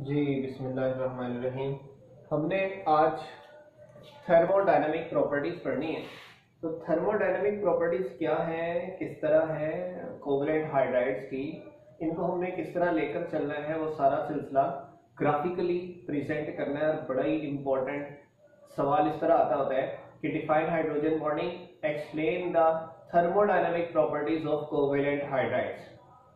जी बिस्मिल्लाहिर्रहमानिर्रहीम। हमने आज थर्मोडायनामिक प्रॉपर्टीज पढ़नी है। तो थर्मोडायनामिक प्रॉपर्टीज क्या है, किस तरह है कोवलेंट हाइड्राइड्स की, इनको हमने किस तरह लेकर चलना है, वो सारा सिलसिला ग्राफिकली प्रेजेंट करना है। और बड़ा ही इंपॉर्टेंट सवाल इस तरह आता होता है कि define hydrogen bonding, explain the thermodynamic properties of covalent hydrides.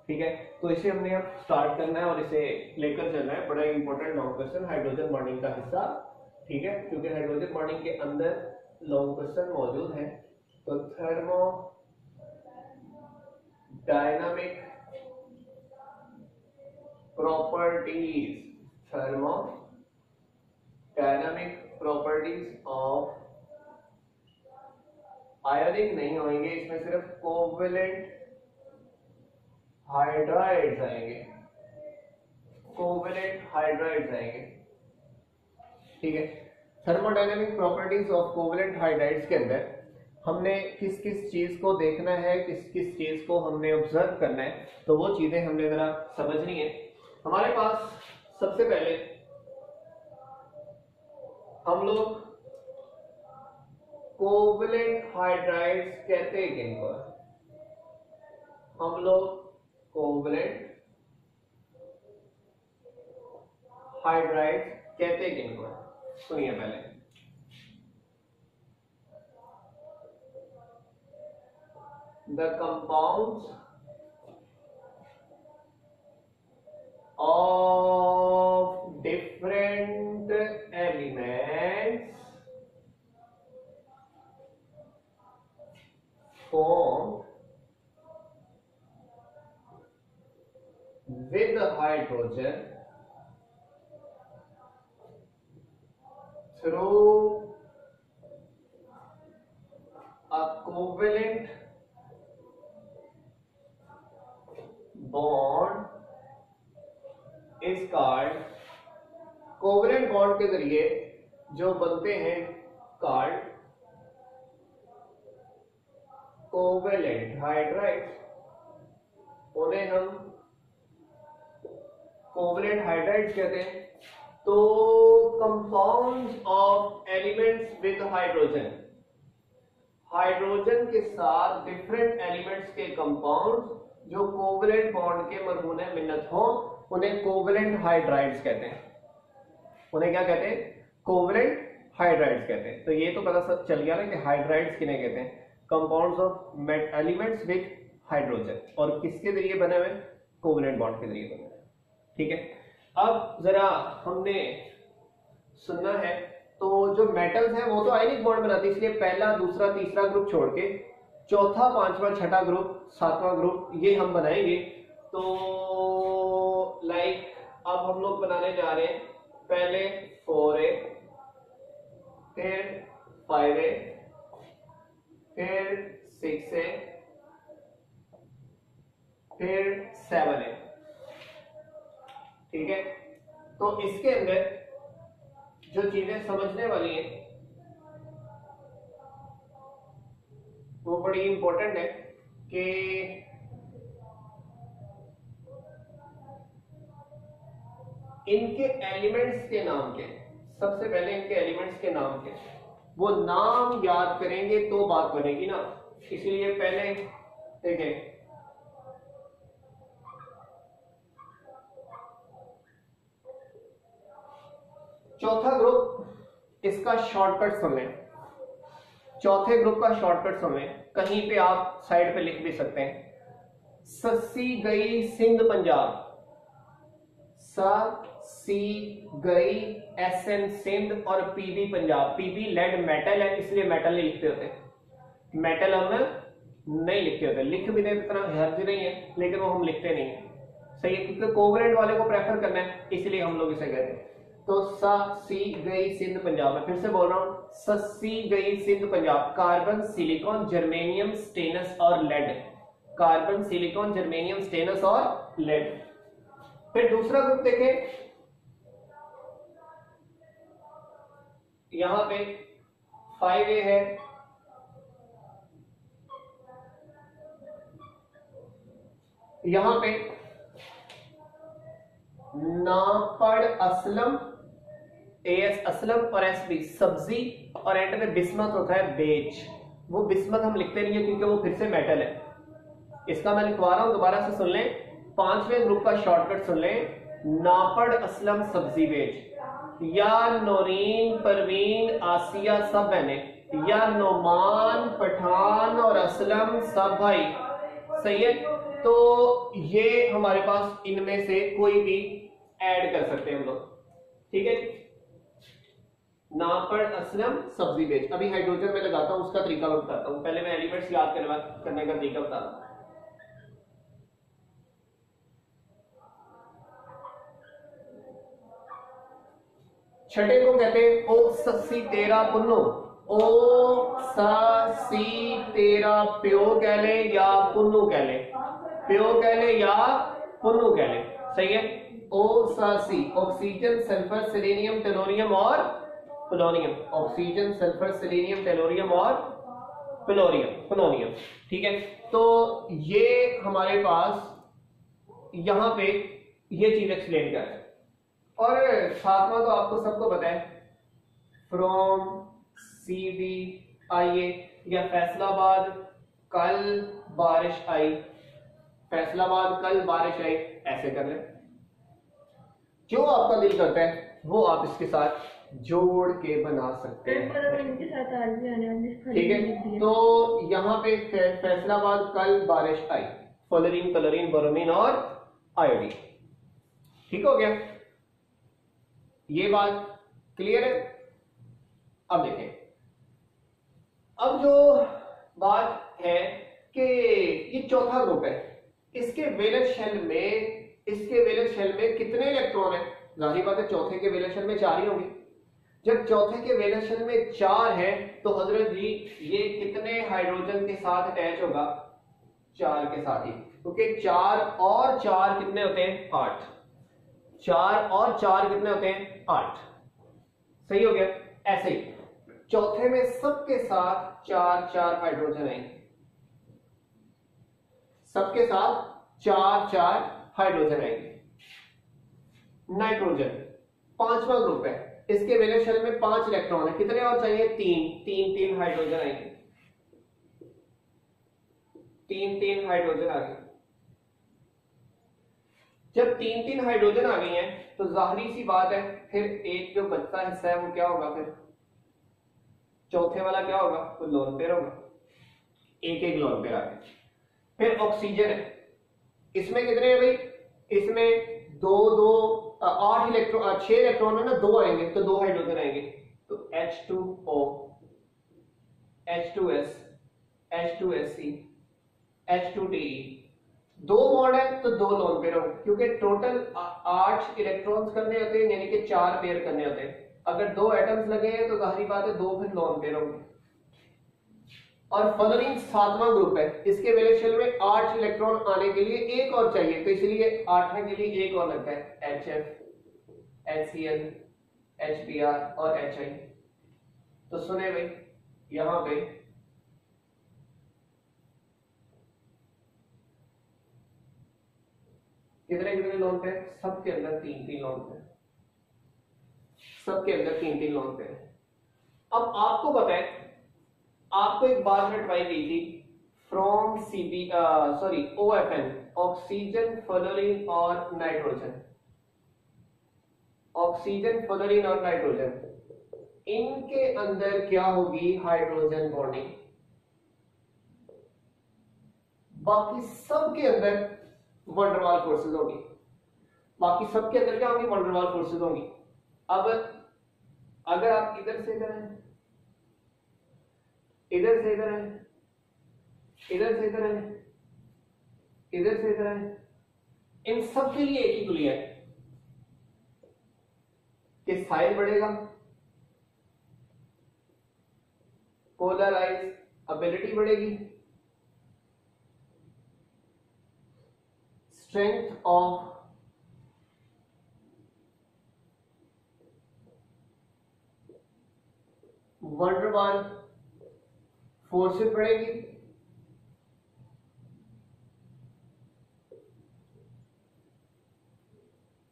ठीक है, तो इसे हमने अब स्टार्ट करना है और इसे लेकर चलना है। बड़ा important long question hydrogen bonding का हिस्सा। ठीक है, क्योंकि हाइड्रोजन बॉन्डिंग के अंदर लॉन्ग क्वेश्चन मौजूद है। तो thermo dynamic properties, thermo dynamic properties of, ionic नहीं होंगे इसमें, सिर्फ कोवेलेंट हाइड्राइड्स आएंगे, कोवेलेंट हाइड्राइड्स आएंगे। ठीक है, thermodynamic properties of covalent hydrides के अंदर हमने किस किस चीज को देखना है, किस किस चीज को हमने ऑब्जर्व करना है, तो वो चीजें हमने जरा समझनी है। हमारे पास सबसे पहले हम लोग कोवेलेंट हाइड्राइड्स कहते हैं किनको, हम लोग कोवेलेंट हाइड्राइड्स कहते हैं किनको। सुनिए पहले, the compounds of different elements formed with hydrogen through a covalent bond is called, covalent bond के जरिए जो बनते हैं कॉल्ड कोवेलेंट हाइड्राइड्स, उन्हें हम कोवेलेंट हाइड्राइड्स कहते हैं। तो compounds of elements with hydrogen, hydrogen के साथ डिफरेंट एलिमेंट्स के कंपाउंड्स जो कोवेलेंट बॉन्ड के मरहूने मिन्नत हो, उन्हें कोवेलेंट हाइड्राइड्स कहते हैं। उन्हें क्या कहते हैं? कोवेलेंट हाइड्राइड्स कहते हैं। तो ये तो पता सब चल गया ना कि हाइड्राइड्स किन्हें कहते हैं, compounds of elements with hydrogen, और किसके जरिए बने हुए? कोवेलेंट बॉन्ड के जरिए बने हुए। ठीक है, अब जरा हमने सुनना है, तो जो मेटल्स हैं वो तो आयनिक बॉन्ड बनाते हैं, इसलिए पहला दूसरा तीसरा ग्रुप छोड़ के चौथा पांचवा छठा ग्रुप सातवां ग्रुप ये हम बनाएंगे। तो लाइक अब हम लोग बनाने जा रहे हैं पहले 4A, फिर 5A, फिर 6A, फिर 7A। ठीक है, तो इसके अंदर जो चीजें समझने वाली हैं वो बड़ी इंपॉर्टेंट है कि इनके एलिमेंट्स के नाम के, सबसे पहले इनके एलिमेंट्स के नाम के, वो नाम याद करेंगे तो बात बनेगी ना। इसलिए पहले देखें, चौथा ग्रुप इसका शॉर्टकट सुन लें, चौथे ग्रुप का शॉर्टकट सुन लें, कहीं पे आप साइड पे लिख भी सकते हैं। सस्सी गई सिंध पंजाब, सी गई SN सिंध और PB Punjab. PB lead metal है इसलिए मेटल नहीं लिखते होते, मेटल हम नहीं लिखते होते, लिख भी दें इतना हर्ज नहीं है, लेकिन वो हम लिखते नहीं है। सही है, क्योंकि कोवेलेंट वाले को प्रेफर करना है इसलिए हम लोग इसे कहते हैं। तो सी गई सिंध पंजाब, मैं फिर से बोल रहा हूं, सस्सी गई Sindh Punjab, carbon silicon germanium stannous और lead, carbon silicon germanium stannous और लेड। फिर दूसरा ग्रुप देखें, यहां पे 5A है, यहां पे नापड़ असलम, एस असलम और एस बी सब्जी, और एंड में बिस्मत होता है बेज। वो बिस्मत हम लिखते नहीं है क्योंकि वो फिर से मेटल है। इसका मैं लिखवा रहा हूं, दोबारा से सुन लें, पांचवें ग्रुप का शॉर्टकट सुन लें। नापड़ असलम सब्जी बेज, या नौरीन परवीन आसिया सब बहने, या नोमान पठान और असलम सब भाई, सही है। तो ये हमारे पास इनमें से कोई भी ऐड कर सकते हैं हम लोग, ठीक है। नापड़ असलम सब्जी बेच। अभी हाइड्रोजन में लगाता हूं, उसका तरीका मैं बताता हूं। पहले मैं एलिमेंट्स याद करने का तरीका बता रहा हूं। छठे को कहते हैं ओ सस्सी तेरा पुन्नो, ओ सी तेरा प्यो कह ले या पुन्नू कह ले, प्यो कह ले या पुन्नू कह ले, सही है। ओ सी ऑक्सीजन सल्फर सेलेनियम टेलोरियम और polonium, oxygen sulphur selenium tellurium और पोलोनियम, ठीक है। तो ये हमारे पास यहां पे ये चीज एक्सप्लेन कर रहे हैं। और सातवां तो आपको सबको पता है, फ्रॉम सी डी आइए, या फैसलाबाद कल बारिश आई, फैसलाबाद कल बारिश आई, ऐसे कर ले। जो आपका दिल करता है वो आप इसके साथ जोड़ के बना सकते हैं, ठीक है। तो यहां पे फैसलाबाद कल बारिश आई, फ्लोरीन क्लोरीन बोरोमीन और आयोडीन, ठीक हो गया। ये बात क्लियर है। अब देखें, अब जो बात है कि ये चौथा ग्रुप है, इसके वैलेंस शेल में कितने इलेक्ट्रॉन है? जाहिर बात है चौथे के वैलेंस शेल में 4 ही होंगे। जब चौथे के वैलेंस शेल में 4 है तो हजरत जी ये कितने हाइड्रोजन के साथ अटैच होगा? 4 के साथ ही, क्योंकि 4 और 4 कितने होते हैं? 8। 4 और 4 कितने होते हैं? 8, सही हो गया। ऐसे ही चौथे में सबके साथ 4 हाइड्रोजन आएंगे, सबके साथ 4 हाइड्रोजन आएंगे। नाइट्रोजन पांचवा ग्रुप है, इसके वैलेंस शेल में 5 इलेक्ट्रॉन है, कितने और चाहिए? 3 हाइड्रोजन आएंगे, 3 हाइड्रोजन आ गए। जब 3 हाइड्रोजन आ गई हैं तो जाहिर सी बात है फिर एक जो बचता हिस्सा है वो क्या होगा? फिर चौथे वाला क्या होगा? वो लोन पेयर होगा, एक लोन पेयर आ गए। फिर ऑक्सीजन है, इसमें कितने हैं भाई? इसमें 8 इलेक्ट्रॉन, 6 इलेक्ट्रॉन है ना, 2 आएंगे तो 2 हाइड्रोजन आएंगे। तो H2O, H2S, H2SC, H2TE, 2 bond है तो 2 लोन पेयर होंगे, क्योंकि टोटल 8 इलेक्ट्रॉन्स करने होते हैं, यानी कि 4 पेयर करने होते हैं। अगर 2 एटम्स लगे हैं तो जाहिर बात है 2 फिर लोन पेयर होंगे। और फ्लोरीन 7वां ग्रुप है, इसके वैलेंस शेल में 8 इलेक्ट्रॉन आने के लिए एक और चाहिए, तो इसलिए 8वें के लिए एक और लगता है, HF, HCl, HBr और HI। तो सुने भाई, यहां पे कितने लोन पे? सबके अंदर 3 लोन पे, सबके अंदर 3 लोन पे। अब आपको पता है, आपको एक बात रटवाई गई थी, फ्रॉम OFN, ऑक्सीजन फ्लोरीन और नाइट्रोजन, ऑक्सीजन फ्लोरीन और नाइट्रोजन, इनके अंदर क्या होगी? Hydrogen bonding. बाकी सबके अंदर वंडरवाल फोर्सेस होगी, बाकी सबके अंदर क्या होंगी? वंडरवाल फोर्सेस होंगी। अब अगर आप इधर से इधर हैं, इधर से इधर हैं, इधर से इधर हैं, इधर से इधर हैं, इन सब के लिए एक ही गुलिया है कि साइज बढ़ेगा, पोलराइज एबिलिटी बढ़ेगी, स्ट्रेंथ ऑफ वंडरवाल फोर्सेस बढ़ेगी,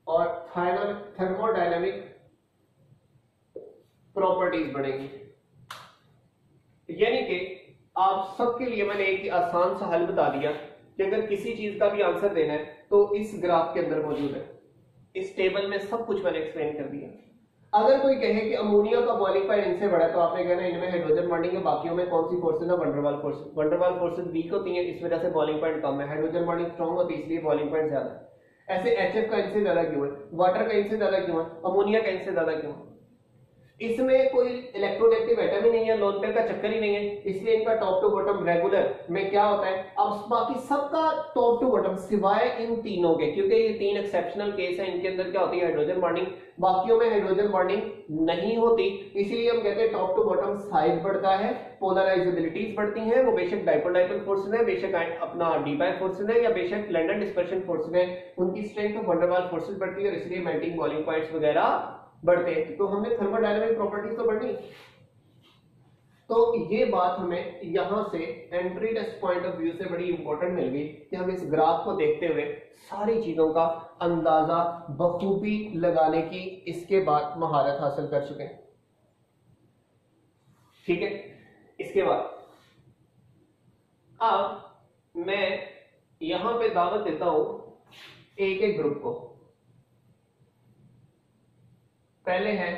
और थर्मोडायनेमिक प्रॉपर्टीज बढ़ेंगी। यानी कि आप सबके लिए मैंने एक आसान सा हल बता दिया कि अगर किसी चीज का भी आंसर देना है तो इस ग्राफ के अंदर मौजूद है, इस टेबल में सब कुछ मैंने एक्सप्लेन कर दिया। अगर कोई कहे कि अमोनिया का बॉइलिंग पॉइंट इनसे बड़ा है तो आपने कहना इनमें हाइड्रोजन बॉन्डिंग है, बाकियों में कौन सी फोर्सेज है? Van der Waals forces. Van der Waals forces weak होती है, इस वजह से बॉइलिंग पॉइंट कम है। हाइड्रोजन बॉन्डिंग स्ट्रॉन्ग होती है, इसलिए बॉइलिंग पॉइंट ज्यादा है। ऐसे एचएफ का इनसे ज्यादा क्यों है? वाटर का इनसे ज्यादा क्यों है? अमोनिया का इनसे ज्यादा क्यों है? इसमें कोई इलेक्ट्रोनेगेटिव एटम ही नहीं है, लोन पेयर का चक्कर ही नहीं है, इसलिए इनका टॉप टू बॉटम रेगुलर में क्या होता है। अब बाकी सबका टॉप टू बॉटम सिवाय इन तीनों के, क्योंकि ये तीन एक्सेप्शनल केस है, इनके अंदर क्या होती है? Hydrogen bonding. बाकियों में हाइड्रोजन बॉन्डिंग नहीं होती, इसलिए हम कहते हैं टॉप टू बॉटम साइज बढ़ता है, पोलराइजेबिलिटीज बढ़ती हैं। वो बेशक डाइपोल डाइपोल फोर्स है, बेशक अपना डीपाई फोर्स है, या बेशक लंडन डिस्पर्शन फोर्स है, उनकी स्ट्रेंथ ऑफ वंडरवाल फोर्सेस बढ़ती है और इसलिए मेल्टिंग बॉइलिंग पॉइंट्स वगैरह बढ़ते हैं। तो हमने थर्मोडायनामिक प्रॉपर्टीज तो पढ़ी। तो ये बात हमें यहां से entry test point of view से बड़ी इंपॉर्टेंट मिल गई कि हम इस ग्राफ को देखते हुए सारी चीजों का अंदाजा बखूबी लगाने की इसके बाद महारत हासिल कर चुके हैं। ठीक है, इसके बाद अब मैं यहां पे दावत देता हूं एक एक ग्रुप को। पहले है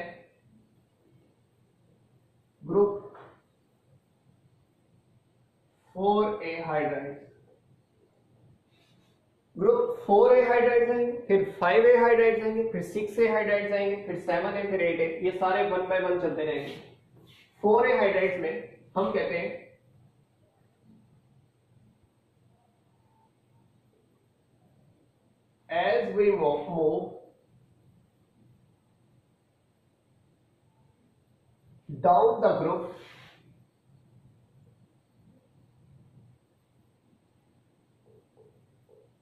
group 4A hydrides. Group 4A hydrides आएंगे, फिर 5A हाइड्राइड्स आएंगे, फिर 6A हाइड्राइड्स आएंगे, फिर 7A, फिर 8A, ये सारे 1 बाय 1 चलते रहेंगे। 4A हाइड्राइड्स में हम कहते हैं as we move down the group,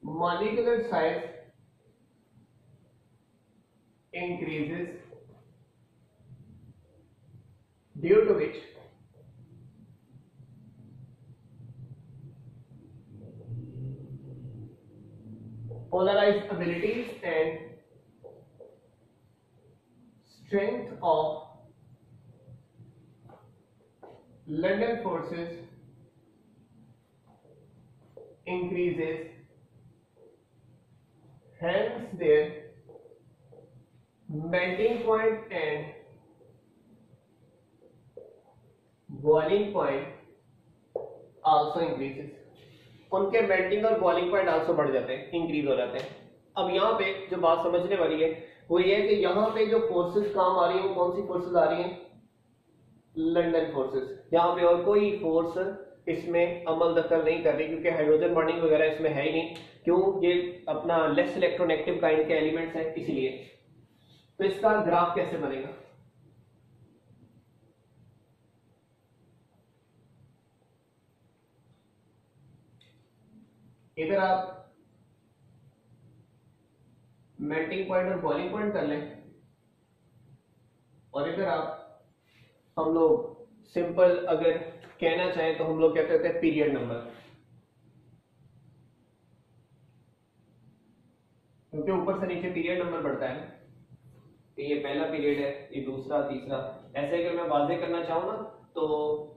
molecular size increases, due to which polarized abilities and strength of London forces increases, hence their melting point and boiling point also increases। उनके melting और boiling point also बढ़ जाते हैं, increase हो जाते हैं। अब यहाँ पे जो बात समझने वाली है वो ये है कि यहाँ पे जो फोर्सेस काम आ रही है वो कौन सी फोर्सेस आ रही हैं? London forces. यहाँ पे और कोई फोर्स इसमें अमल दखल नहीं कर रही, क्योंकि हाइड्रोजन बॉन्डिंग वगैरह इसमें है ही नहीं। क्यों? ये अपना लेस इलेक्ट्रोनेगेटिव काइंड के एलिमेंट्स हैं, इसलिए। तो इसका ग्राफ कैसे बनेगा? इधर आप मेल्टिंग पॉइंट और बॉइलिंग पॉइंट कर लें, और इधर आप हम लोग सिंपल अगर कहना चाहें तो हम लोग कहते हैं पीरियड नंबर, क्योंकि ऊपर से नीचे पीरियड नंबर बढ़ता है कि ये पहला पीरियड है, ये दूसरा, तीसरा। ऐसे अगर मैं वाज़ेह करना चाहूँ ना तो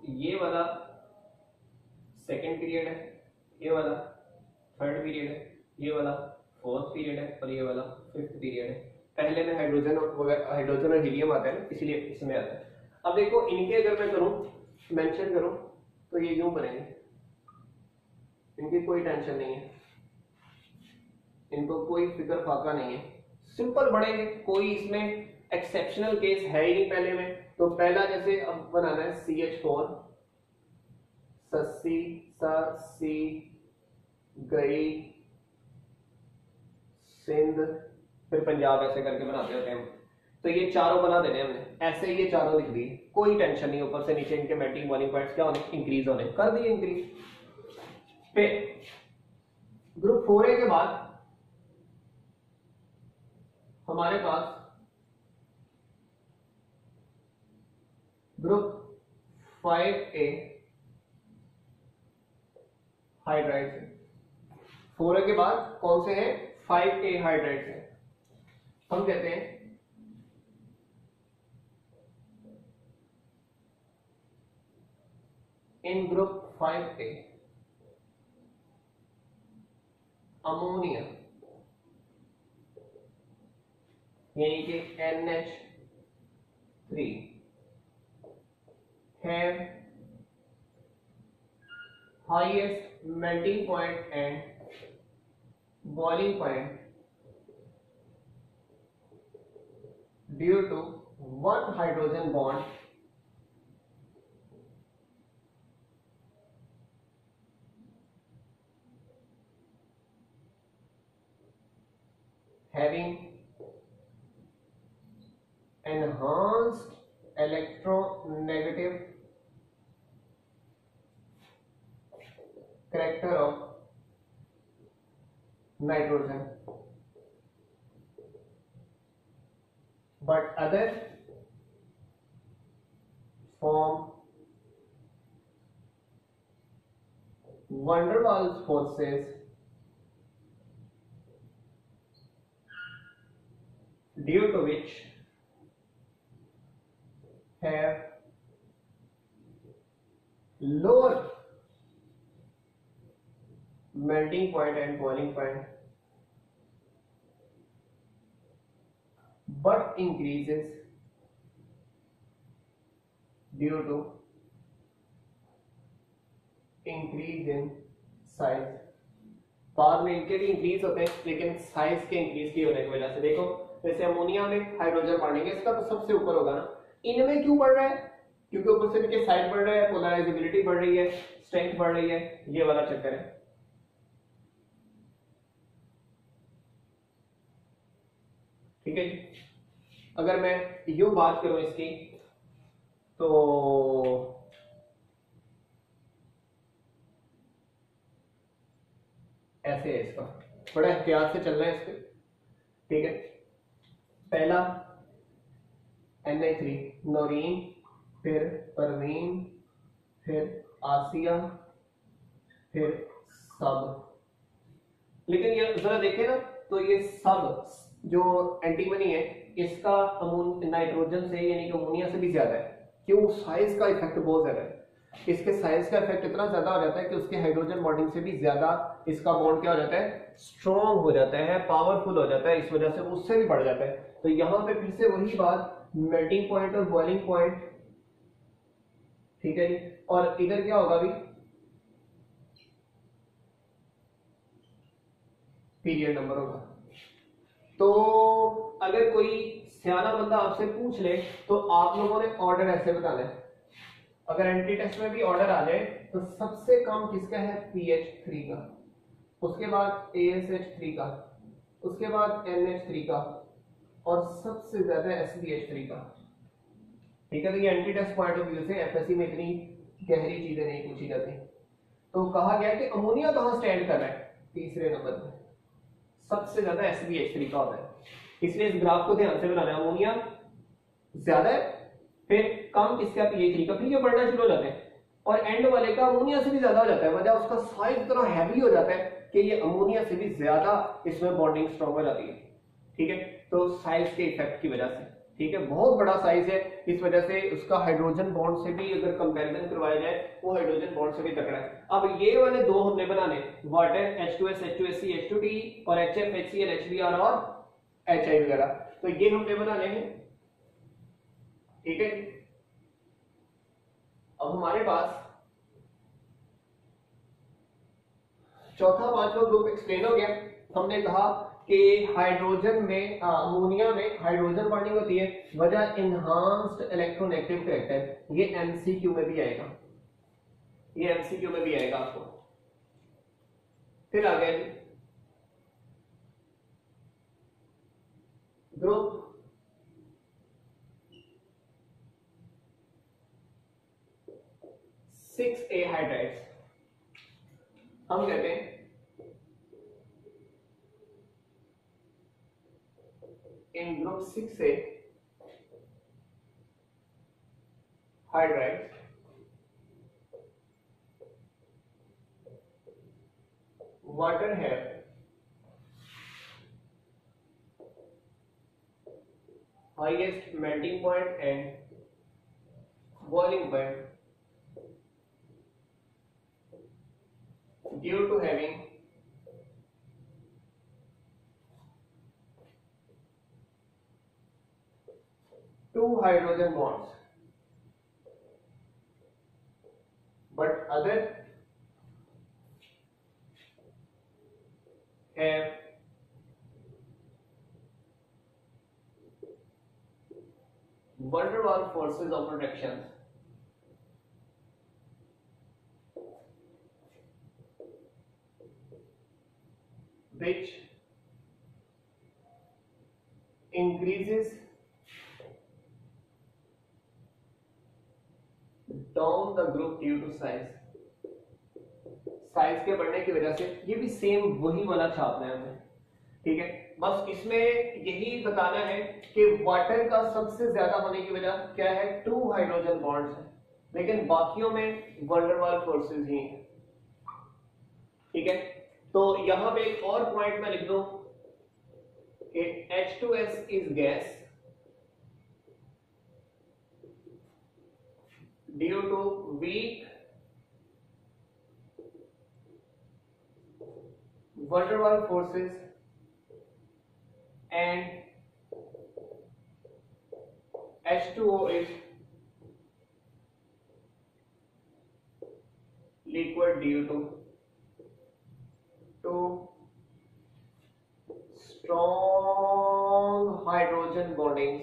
ये वाला सेकंड पीरियड है, ये वाला थर्ड पीरियड है, ये वाला फोर्थ पीरियड है और ये वाला फिफ्थ पीरियड है। पहले में हाइड्रोजन और हीलियम आता है ना, इसलिए इसमें आता है। अब देखो इनके अगर मैं करूं मेंशन करूं तो ये यूं बनेंगे, इनकी कोई टेंशन नहीं है, इनको कोई फिक्र फाका नहीं है, सिंपल बढ़ेंगे। कोई इसमें एक्सेप्शनल केस है ही नहीं पहले में। तो पहला जैसे अब बनाना है CH4, सस्सी सी गई सिंध फिर पंजाब, ऐसे करके बनाते होते हैं हम। तो ये चारों बना देने हमने, ऐसे ये चारों लिख दिए, कोई टेंशन नहीं। ऊपर से नीचे इनके मेल्टिंग बॉइलिंग पॉइंट्स क्या होने? इंक्रीज होने, कर दिए इंक्रीज। फिर ग्रुप 4A के बाद हमारे पास ग्रुप 5A हाइड्राइड्स है। 4A के बाद कौन से हैं? 5A हाइड्राइड्स है। हम कहते हैं इन ग्रुप 5A अमोनिया यानी कि NH3 have highest melting point and boiling point due to one hydrogen bond having enhanced electronegative character of nitrogen, but other form van der Waals forces due to which have lower melting point and boiling point but increases due to increase in size। बाद में इनके भी increase होते हैं लेकिन size के increase की होने की वजह से। देखो जैसे अमोनिया में हाइड्रोजन बढ़ेंगे इसका तो सबसे ऊपर होगा ना, इनमें क्यों बढ़ रहा है? क्योंकि ऊपर से इनके साइज बढ़ रहा है, पोलराइजेबिलिटी बढ़ रही है, स्ट्रेंथ बढ़ रही है, ये वाला चक्कर है। ठीक है जी। अगर मैं यूं बात करूं इसकी तो ऐसे है, इसका बड़ा एहतियात से चलना है इसके। ठीक है, पहला Na3 नोरीन, फिर परवीन, फिर आसिया, फिर सब। लेकिन ये जरा देखें ना तो ये सब जो एंटीमनी है इसका नाइट्रोजन से यानी कि अमोनिया से भी ज्यादा है। क्यों? साइज का इफेक्ट बहुत ज्यादा है। इसके साइज का इफेक्ट इतना ज्यादा हो जाता है कि उसके हाइड्रोजन बॉन्डिंग से भी ज्यादा इसका बॉन्ड क्या हो जाता है? स्ट्रॉन्ग हो जाता है, पावरफुल हो जाता है, इस वजह से उससे भी बढ़ जाता है। तो यहां पे फिर से वही बात, मेल्टिंग पॉइंट और बॉइलिंग पॉइंट। ठीक है जी। और इधर क्या होगा अभी? पीरियड नंबर होगा। तो अगर कोई सियाना बंदा आपसे पूछ ले तो आप लोगों ने ऑर्डर ऐसे बताना है। अगर एंटी टेस्ट में भी ऑर्डर आ जाए तो सबसे कम किसका है? PH3 का, उसके बाद ASH3 का, उसके बाद NH3 का और सबसे ज्यादा SBH3 का। ठीक है, तो ये entry test point of view से एफएससी में इतनी गहरी चीजें नहीं पूछी जाती। तो कहा गया कि अमोनिया कहां स्टैंड कर रहा है? तीसरे नंबर पर, सबसे ज्यादा SBH3 का होता है। इसलिए इस ग्राफ को ध्यान से बनाना है। अमोनिया ज्यादा है, फिर कम किसका? PH3 का, फिर ये बढ़ना शुरू हो जाते हैं और एंड वाले का अमोनिया से भी ज्यादा हो जाता है। वजह उसका साइज इतना हैवी हो जाता है कि ये अमोनिया से भी ज्यादा इसमें बॉन्डिंग स्ट्रॉन्ग हो जाती है। ठीक है, तो साइज के इफेक्ट की वजह से। ठीक है, बहुत बड़ा साइज है, इस वजह से उसका हाइड्रोजन बॉन्ड से भी अगर कंपैरिजन करवाया जाए वो हाइड्रोजन बॉन्ड से भी तगड़ा है। अब ये वाले दो हमने बनाने, वाटर H2S H2SC H2T और HF HCl HBr और HI वगैरह, तो ये हमने बनाने हैं। ठीक है, अब हमारे पास चौथा पांचवा ग्रुप एक्सप्लेन हो गया। हमने कहा कि हाइड्रोजन में अमोनिया में हाइड्रोजन बॉन्डिंग होती है, वजह इनहांस्ड इलेक्ट्रोनेगेटिव कैरेक्टर। ये एमसीक्यू में भी आएगा, ये एमसीक्यू में भी आएगा आपको। फिर आगे ग्रुप सिक्स ए हाइड्राइड्स, हम कहते हैं इन group 6A hydrides water have highest melting point and boiling point due to having two hydrogen bonds, but other have van der Waals forces of attraction which increases down the group due to size. Size के बढ़ने की वजह से ये भी same वही वाला छापना है हमें, ठीक है। बस इसमें यही बताना है कि वाटर का सबसे ज्यादा होने की वजह क्या है, टू हाइड्रोजन बॉन्ड्स है, लेकिन बाकियों में van der Waals फोर्सेस ही हैं, ठीक है। तो यहां पे एक और पॉइंट मैं लिख दूं कि H2S is gas due to weak van der Waals forces and H2O is liquid due to strong hydrogen bondings।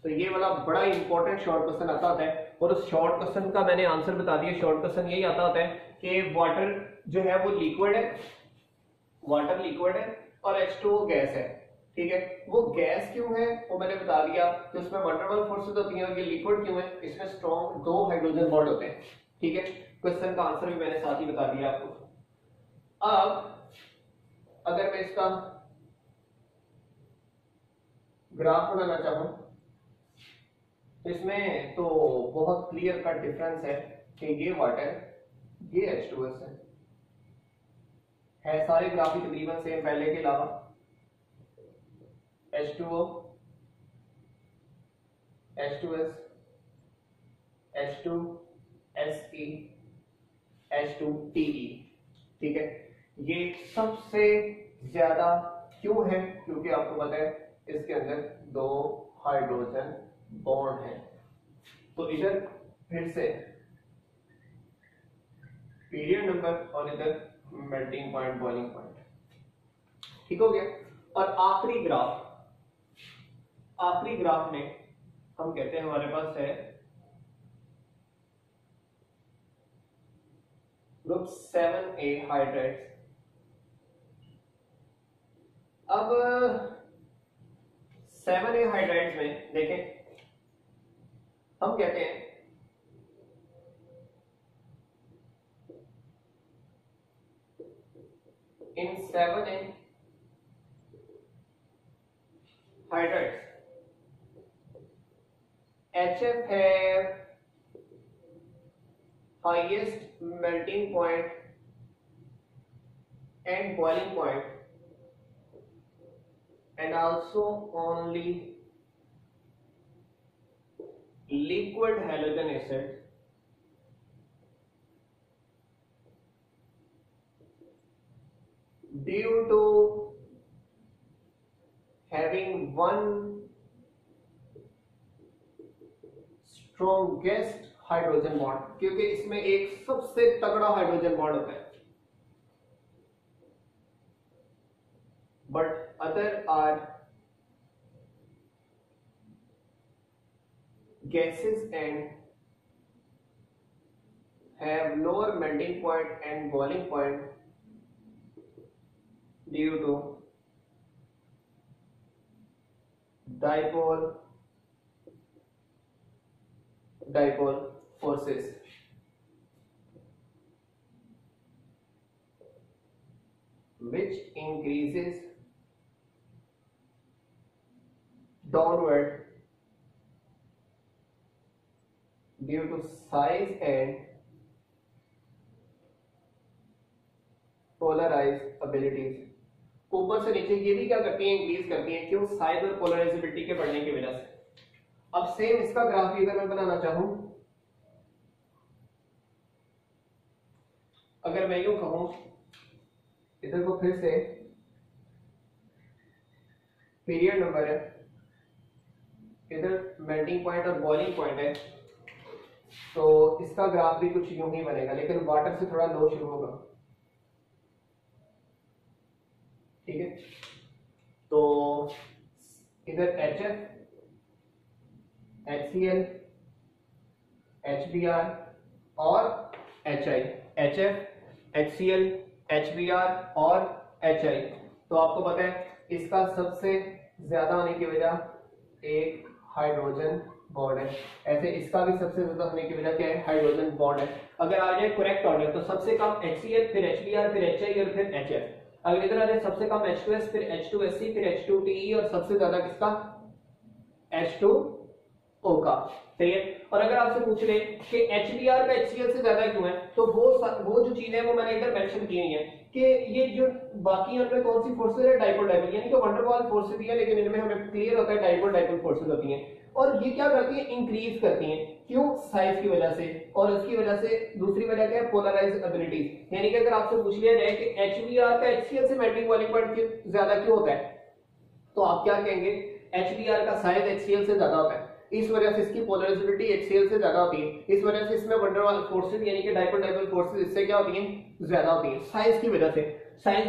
तो ये वाला बड़ा इंपॉर्टेंट शॉर्ट क्वेश्चन आता होता है, और उस शॉर्ट क्वेश्चन का मैंने आंसर बता दिया। शॉर्ट क्वेश्चन यही आता होता है कि वाटर जो है वो लिक्विड है, वाटर लिक्विड है और H2O गैस है, ठीक है। वो गैस क्यों है वो मैंने बता दिया कि उसमें van der Waals फोर्सेस होती हैं, और ये लिक्विड क्यों है, इसमें स्ट्रॉन्ग दो हाइड्रोजन बॉन्ड होते हैं, ठीक है। क्वेश्चन का आंसर भी मैंने साथ ही बता दिया आपको। अब अगर मैं इसका ग्राफ बनाना चाहूं तो इसमें तो बहुत क्लियर कट डिफरेंस है कि ये वाटर, ये H2S है सारे ग्राफ ही तकरीबन सेम पहले के अलावा। H2O, H2S, H2, Se, H2Te, ठीक है। ये सबसे ज्यादा क्यों है, क्योंकि आपको पता है इसके अंदर दो हाइड्रोजन बॉन्ड है। तो इधर फिर से पीरियड नंबर और इधर मेल्टिंग पॉइंट, बॉइलिंग पॉइंट, ठीक हो गया। और आखिरी ग्राफ में हम कहते हैं हमारे पास है ग्रुप 7A हाइड्राइड्स। अब 7A हाइड्राइड्स में देखें, हम कहते हैं इन 7A hydrides HF have highest melting point and boiling point and also only liquid halogen acid due to having one strongest hydrogen bond, क्योंकि इसमें एक सबसे तगड़ा हाइड्रोजन बॉन्ड होता है, but other are gases and have lower melting point and boiling point due to dipole forces, which increases downward due to size and polarized abilities। ऊपर से नीचे ये भी क्या करती है, इंक्रीज करती है। क्यों? साइज और पोलराइजेबिलिटी के बढ़ने की वजह से। अब सेम इसका ग्राफ अगर मैं बनाना चाहूं, अगर मैं यूं कहूं, इधर को फिर से पीरियड नंबर है, इधर मेल्टिंग पॉइंट और बॉइलिंग पॉइंट है, तो इसका ग्राफ भी कुछ यूं ही बनेगा, लेकिन वाटर से थोड़ा लो शुरू होगा। ठीक है, तो इधर HF, HCl, HBr और HI, HF, HCl, HBr और HI। तो आपको पता है इसका सबसे ज्यादा होने की वजह एक हाइड्रोजन बॉन्ड है। ऐसे इसका भी सबसे ज्यादा होने की वजह क्या है? हाइड्रोजन बॉन्ड है। अगर आ जाए करेक्ट ऑर्डर तो सबसे कम HCl, फिर HBr, फिर HI और फिर HF। अगर इधर आ जाए सबसे कम H2S, फिर H2SC, फिर H2TE और सबसे ज्यादा किसका? H2O का। सही है। और अगर आपसे पूछ ले कि HBr का HCl से ज्यादा क्यों है, तो वो जो चीज है वो मैंने इधर मेंशन की हुई है कि ये जो बाकी उनमें कौन सी फोर्सेस है? डाइपोल डाइपोल, यानी कि वंडरवॉल फोर्सेस भी है, लेकिन इनमें हमें क्लियर होता है डाइपोल डाइपोल फोर्सेस होती हैं। और ये क्या करती है? इंक्रीज करती हैं। क्यों? साइज की वजह से। और इसकी वजह से दूसरी वजह क्या है? पोलराइजेबिलिटी। यानी कि अगर आपसे पूछ लिया जाए कि HBr का HCl से मेल्टिंग बॉइलिंग पॉइंट ज्यादा क्यों होता है, तो आप क्या कहेंगे? HBr का साइज HCl से ज्यादा होता है, इस वजह से इसकी पोलराइजेबिलिटी HCl से ज्यादा होती है। इस वजह से इसमें वंडरवॉल फोर्सेस यानी कि डाइपोल डाइपोल फोर्सेस इससे क्या होती हैं? ज्यादा होती हैं, साइज की वजह से। साइज